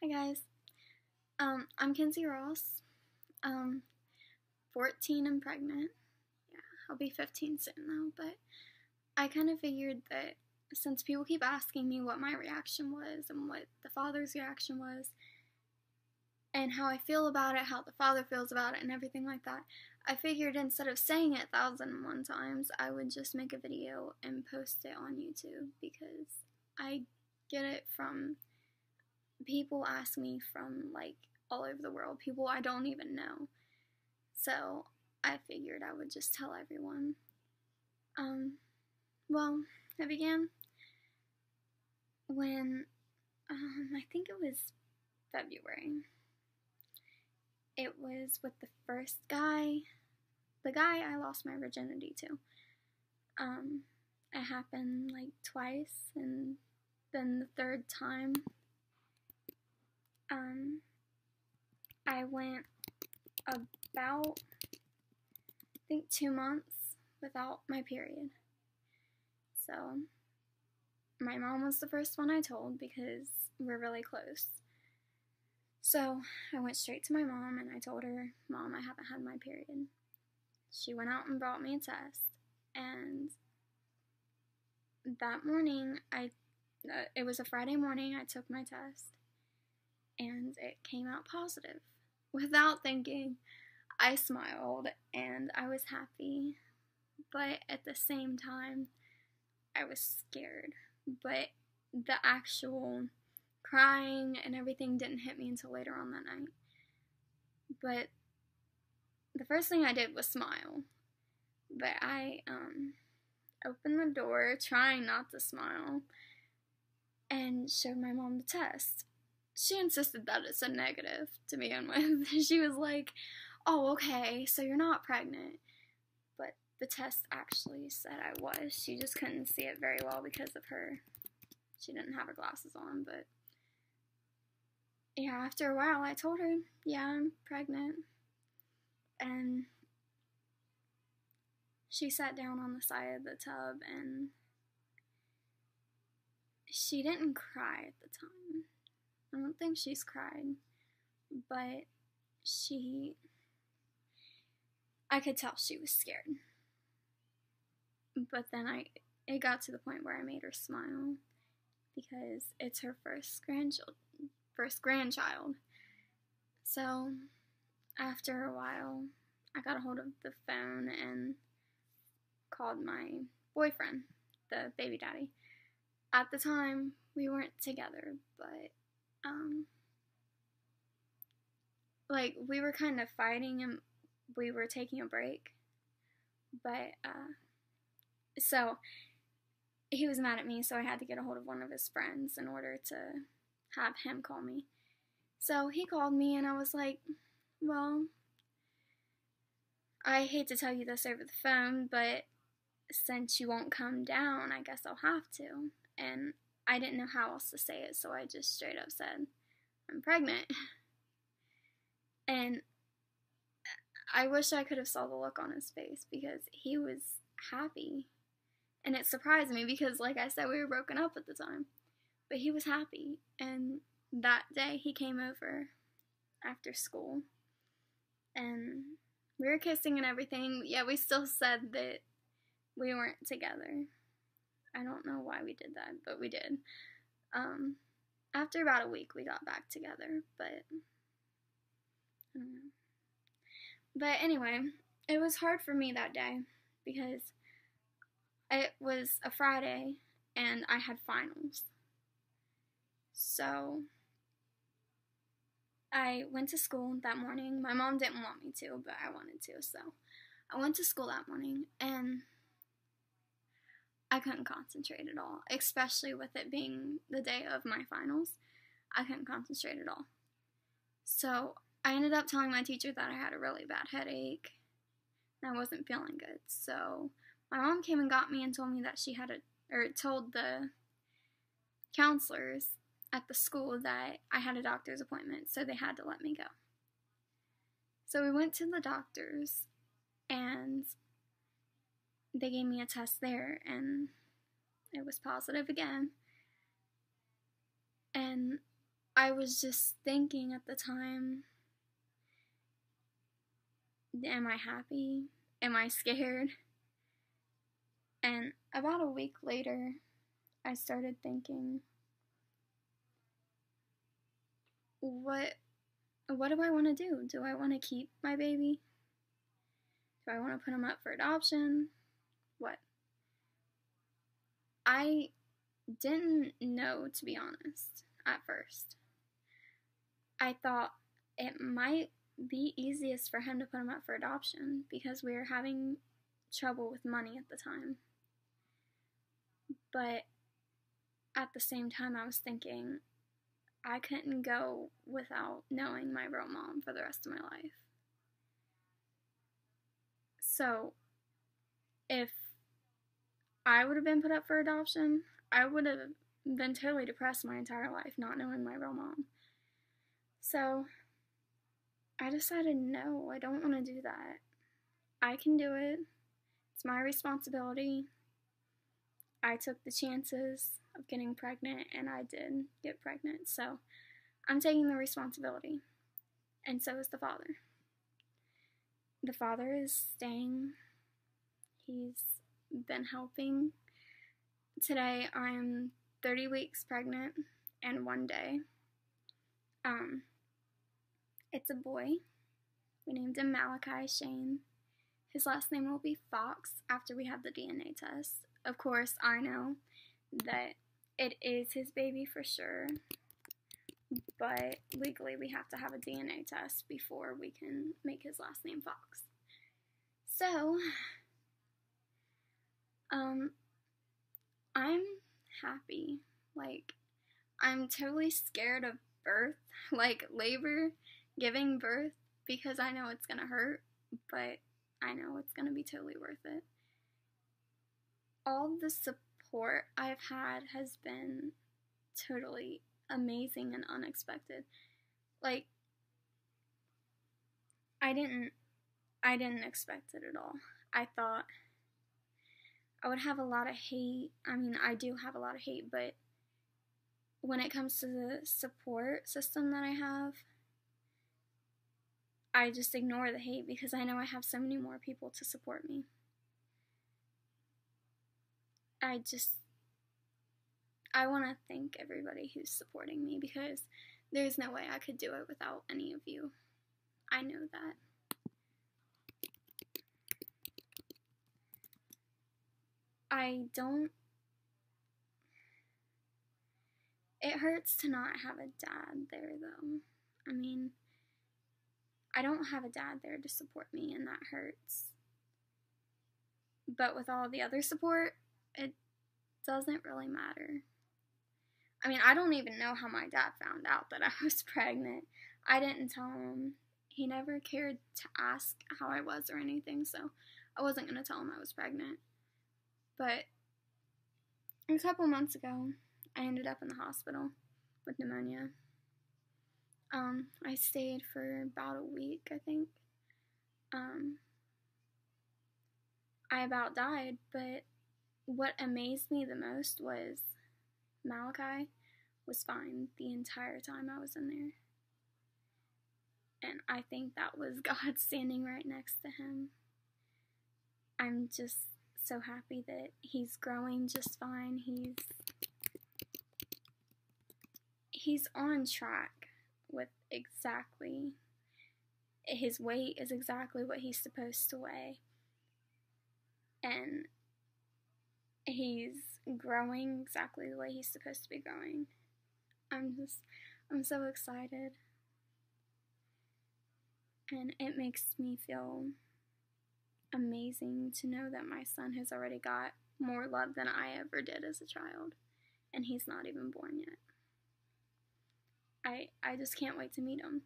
Hi guys. I'm Kenzie Ross. Um, 14 and pregnant. Yeah, I'll be 15 soon though, but I kind of figured that since people keep asking me what my reaction was and what the father's reaction was and how I feel about it, how the father feels about it and everything like that, I figured instead of saying it 1,001 times, I would just make a video and post it on YouTube because I get it from people ask me from like all over the world, people I don't even know. So I figured I would just tell everyone. Um, well, it began when I think it was February. It was with the first guy, the guy I lost my virginity to. It happened like twice, and then the third time, I went about, I think, 2 months without my period. So my mom was the first one I told because we're really close. So I went straight to my mom and I told her, "Mom, I haven't had my period." She went out and brought me a test, and that morning, it was a Friday morning, I took my test, and it came out positive. Without thinking, I smiled and I was happy, but at the same time, I was scared. But the actual crying and everything didn't hit me until later on that night. But the first thing I did was smile. But I opened the door, trying not to smile, and showed my mom the test. She insisted that it's a negative to begin with. She was like, "Oh, okay, so you're not pregnant." But the test actually said I was. She just couldn't see it very well because of she didn't have her glasses on. But yeah, after a while, I told her, "Yeah, I'm pregnant." And she sat down on the side of the tub and she didn't cry at the time. I don't think she's cried, but I could tell she was scared. But then it got to the point where I made her smile because it's her first grandchild. So after a while, I got a hold of the phone and called my boyfriend, the baby daddy. At the time, we weren't together, but like we were kind of fighting and we were taking a break. But so he was mad at me, so I had to get a hold of one of his friends in order to have him call me. So he called me and I was like, "Well, I hate to tell you this over the phone, but since you won't come down, I guess I'll have to." And I didn't know how else to say it, so I just straight up said, "I'm pregnant." And I wish I could have saw the look on his face because he was happy. And it surprised me because, like I said, we were broken up at the time. But he was happy. And that day he came over after school. And we were kissing and everything. Yeah, we still said that we weren't together. I don't know why we did that, but we did. After about a week, we got back together. But I don't know. But anyway, it was hard for me that day because it was a Friday and I had finals. So I went to school that morning. My mom didn't want me to, but I wanted to. So I went to school that morning and I couldn't concentrate at all, especially with it being the day of my finals. I couldn't concentrate at all. So I ended up telling my teacher that I had a really bad headache and I wasn't feeling good. So my mom came and got me and told me that she had told the counselors at the school that I had a doctor's appointment, so they had to let me go. So we went to the doctor's and they gave me a test there and it was positive again. And I was just thinking at the time, am I happy? Am I scared? And about a week later, I started thinking, what do I want to do? Do I want to keep my baby? Do I want to put him up for adoption? What? I didn't know, to be honest, at first. I thought it might be easiest for him to put him up for adoption because we were having trouble with money at the time. But at the same time, I was thinking I couldn't go without knowing my real mom for the rest of my life. So if I would have been put up for adoption, I would have been totally depressed my entire life not knowing my real mom. So I decided, no, I don't want to do that. I can do it. It's my responsibility. I took the chances of getting pregnant, and I did get pregnant. So I'm taking the responsibility. And so is the father. The father is staying. He's been helping. Today I'm 30 weeks pregnant and 1 day. It's a boy. We named him Malachi Shane. His last name will be Fox after we have the DNA test. Of course, I know that it is his baby for sure, but legally we have to have a DNA test before we can make his last name Fox. So, I'm happy. Like, I'm totally scared of birth, like labor, giving birth, because I know it's gonna hurt, but I know it's gonna be totally worth it. All the support I've had has been totally amazing and unexpected. Like, I didn't expect it at all. I thought I would have a lot of hate. I mean, I do have a lot of hate, but when it comes to the support system that I have, I just ignore the hate because I know I have so many more people to support me. I want to thank everybody who's supporting me because there's no way I could do it without any of you. I know that. It hurts to not have a dad there, though. I mean, I don't have a dad there to support me, and that hurts. But with all the other support, it doesn't really matter. I mean, I don't even know how my dad found out that I was pregnant. I didn't tell him. He never cared to ask how I was or anything, so I wasn't going to tell him I was pregnant. But a couple months ago, I ended up in the hospital with pneumonia. I stayed for about a week, I think. I about died, but what amazed me the most was Malachi was fine the entire time I was in there. And I think that was God standing right next to him. I'm just so happy that he's growing just fine. He's on track with exactly, his weight is exactly what he's supposed to weigh. And he's growing exactly the way he's supposed to be growing. I'm so excited. And it makes me feel amazing to know that my son has already got more love than I ever did as a child. And he's not even born yet. I just can't wait to meet him.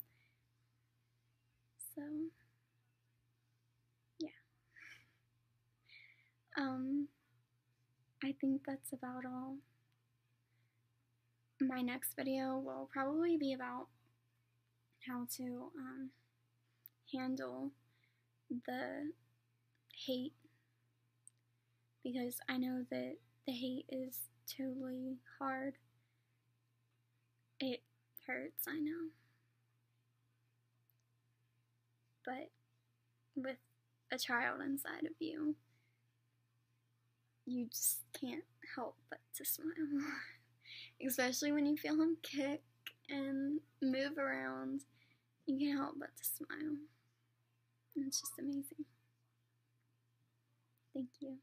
So, yeah. I think that's about all. My next video will probably be about how to handle the hate, because I know that the hate is totally hard. It hurts, I know. But with a child inside of you, you just can't help but to smile. Especially when you feel him kick and move around, you can't help but to smile. And it's just amazing. Thank you.